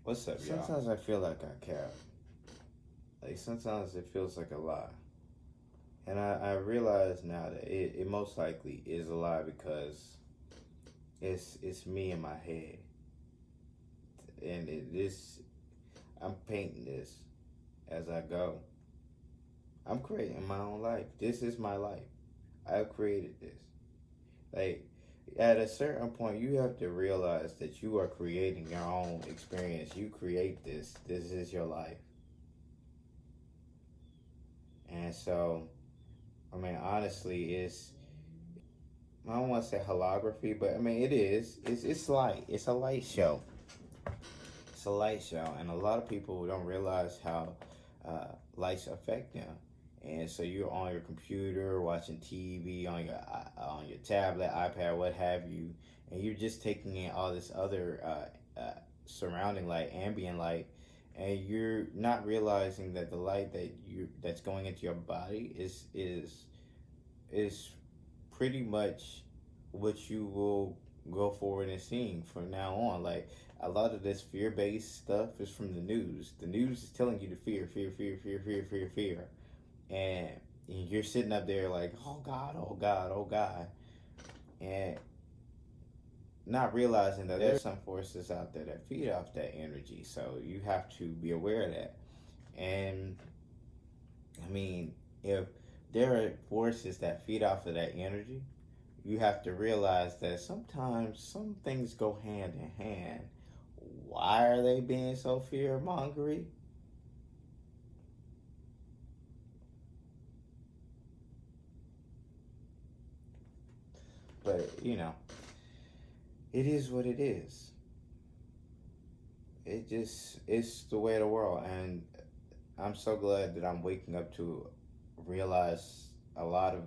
What's up, y'all? Sometimes I feel like I care. Like sometimes it feels like a lie. And I realize now that it most likely is a lie because it's me in my head. And I'm painting this as I go. I'm creating my own life. This is my life. I've created this. Like at a certain point you have to realize that you are creating your own experience. You create this. This is your life. And so I mean, honestly, I don't want to say holography, but I mean it is. It's light. It's a light show. It's a light show, and a lot of people don't realize how lights affect them. And so you're on your computer watching TV on your tablet, iPad, what have you, and you're just taking in all this other surrounding light, ambient light, and you're not realizing that the light that's going into your body is pretty much what you will go forward and seeing from now on. Like a lot of this fear-based stuff is from the news. The news is telling you to fear, fear, fear, fear, fear, fear, fear, and you're sitting up there like, oh God, oh God, oh God, and not realizing that there's some forces out there that feed off that energy. So you have to be aware of that. And I mean, if there are forces that feed off of that energy, you have to realize that sometimes some things go hand in hand. Why are they being so fear mongery? But it is what it is. It's the way of the world, and I'm so glad that I'm waking up to realize a lot of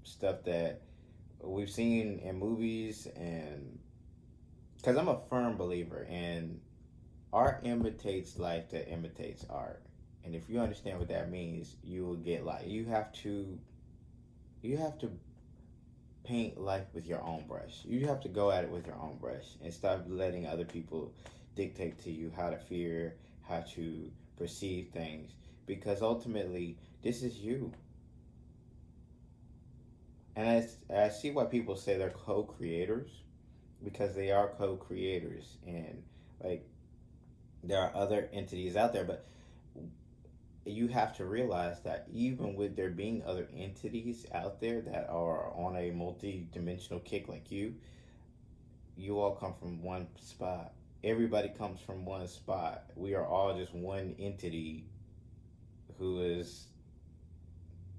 stuff that we've seen in movies, and because I'm a firm believer in art imitates life that imitates art. And if you understand what that means, you will get life. You have to paint life with your own brush. You have to go at it with your own brush and stop letting other people dictate to you how to fear, how to perceive things, because ultimately this is you. And I see why people say they're co-creators, because they are co-creators, and like there are other entities out there, but you have to realize that even with there being other entities out there that are on a multi-dimensional kick like you all come from one spot. Everybody comes from one spot. We are all just one entity who is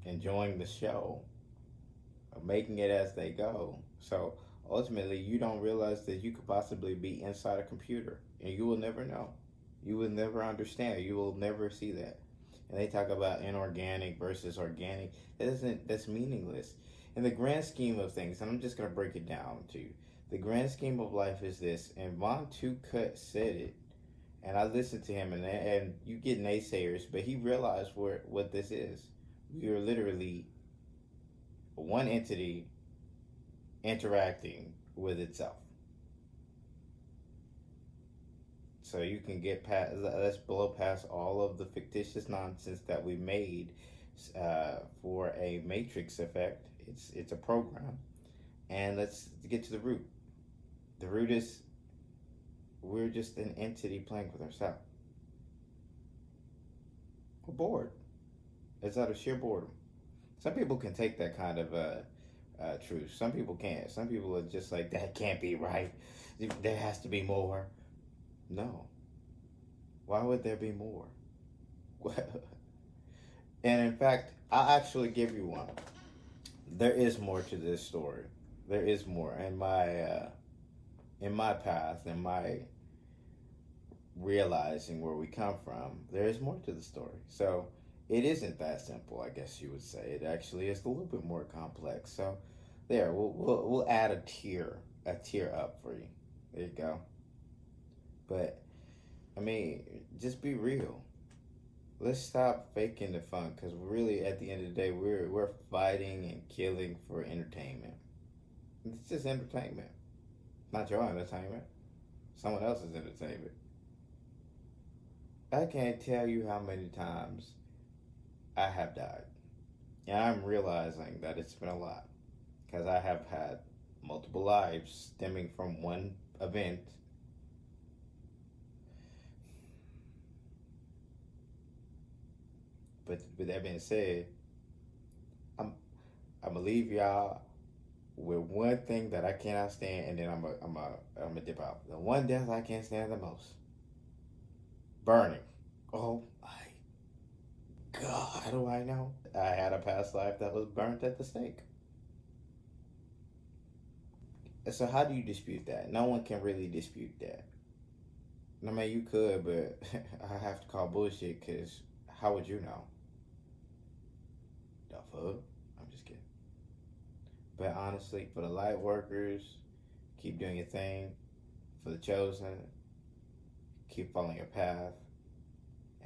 enjoying the show, making it as they go. So ultimately, you don't realize that you could possibly be inside a computer, and you will never know. You will never understand. You will never see that. And they talk about inorganic versus organic. That's meaningless. In the grand scheme of things, and I'm just gonna break it down to you. The grand scheme of life is this, and Von Cut said it, and I listened to him, and you get naysayers, but he realized what this is. We are literally one entity interacting with itself. So you can get past. Let's blow past all of the fictitious nonsense that we made for a matrix effect. It's a program, and let's get to the root. The root is we're just an entity playing with ourselves. We're bored. It's out of sheer boredom. Some people can take that kind of truth. Some people can't. Some people are just like, that can't be right. There has to be more. No. Why would there be more? And in fact, I'll actually give you one. There is more to this story. There is more in my path, in my realizing where we come from. There is more to the story. So it isn't that simple, I guess you would say. It actually is a little bit more complex. So there, we'll add a tier up for you. There you go. But I mean, just be real. Let's stop faking the fun, because really, at the end of the day, we're fighting and killing for entertainment. It's just entertainment, not your entertainment. Someone else's entertainment. I can't tell you how many times I have died. And I'm realizing that it's been a lot. Because I have had multiple lives stemming from one event. But with that being said, I'm I'm gonna leave y'all with one thing that I cannot stand, and then I'm a dip out. The one death I can't stand the most: burning. Oh my God! How do I know? I had a past life that was burnt at the stake. So how do you dispute that? No one can really dispute that. I mean, you could, but I have to call bullshit because how would you know? The fuck? I'm just kidding. But honestly, for the light workers, keep doing your thing. For the chosen, keep following your path.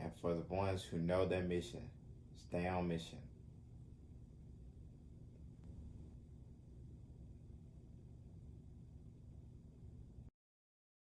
And for the ones who know their mission, stay on mission.